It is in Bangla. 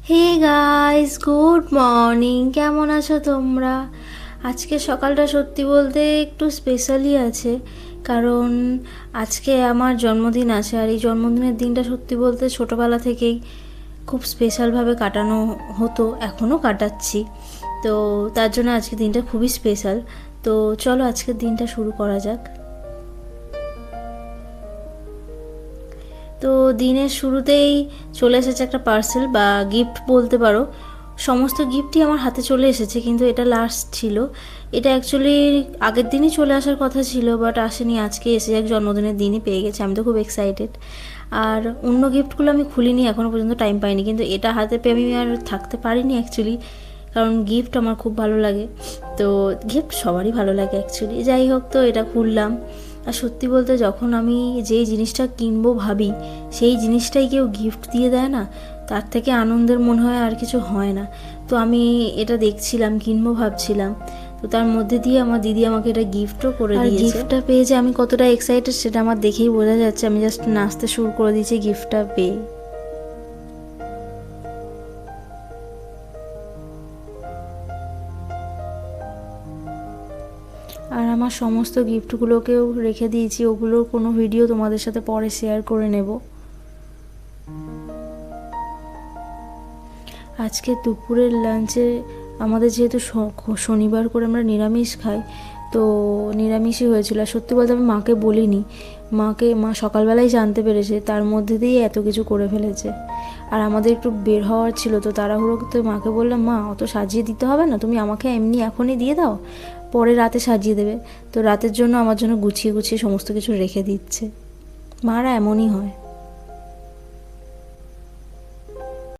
Hey guys, good morning. কেমন আছো তোমরা? আজকে সকালটা সত্যি বলতে একটু স্পেশালই আছে, কারণ আজকে আমার জন্মদিন আছে। আর এই জন্মদিনের দিনটা সত্যি বলতে ছোটোবেলা থেকেই খুব স্পেশালভাবে কাটানো হতো, এখনও কাটাচ্ছি। তো তার জন্য আজকের দিনটা খুবই স্পেশাল। তো চলো আজকের দিনটা শুরু করা যাক। তো দিনের শুরুতেই চলে এসেছে একটা পার্সেল বা গিফট বলতে পারো। সমস্ত গিফটই আমার হাতে চলে এসেছে, কিন্তু এটা লাস্ট ছিল। এটা অ্যাকচুয়ালি আগের দিনই চলে আসার কথা ছিল, বাট আসেনি, আজকে এসে এক জন্মদিনের দিনই পেয়ে গেছে। আমি তো খুব এক্সাইটেড। আর অন্য গিফটগুলো আমি খুলিনি, এখনও পর্যন্ত টাইম পাইনি, কিন্তু এটা হাতে পেয়ে আমি আর থাকতে পারিনি অ্যাকচুয়ালি, কারণ গিফট আমার খুব ভালো লাগে। তো গিফট সবারই ভালো লাগে অ্যাকচুয়ালি। যাই হোক, তো এটা খুললাম। আর সত্যি বলতে যখন আমি যেই জিনিসটা কিনবো ভাবি, সেই জিনিসটাই কেউ গিফট দিয়ে দেয় না, তার থেকে আনন্দের মনে হয় আর কিছু হয় না। তো আমি এটা দেখছিলাম, কিনবো ভাবছিলাম। তো তার মধ্যে দিয়ে আমার দিদি আমাকে এটা গিফটও করে দিয়েছে। গিফটটা পেয়ে যে আমি কতটা এক্সাইটেড সেটা আমার দেখেই বোঝা যাচ্ছে। আমি জাস্ট নাচতে শুরু করে দিয়েছি গিফটটা পেয়ে। আর আমার সমস্ত গিফটগুলোকেও রেখে দিয়েছি, ওগুলোর কোনো ভিডিও তোমাদের সাথে পরে শেয়ার করে নেব। আজকে দুপুরের লাঞ্চে আমাদের যেহেতু শনিবার করে আমরা নিরামিষ খাই, তো নিরামিষই হয়েছিল। আর সত্যি বলতে আমি মাকে বলিনি, মা সকালবেলাই জানতে পেরেছে, তার মধ্যে দিয়ে এত কিছু করে ফেলেছে। আর আমাদের একটু বের হওয়ার ছিল, তো তাড়াহুড়োতে মাকে বললাম, মা অত সাজিয়ে দিতে হবে না, তুমি আমাকে এমনি এখনই দিয়ে দাও, পরে রাতে সাজিয়ে দেবে। তো রাতের জন্য আমার জন্য গুছিয়ে গুছিয়ে সমস্ত কিছু রেখে দিচ্ছে। মারা এমনই হয়।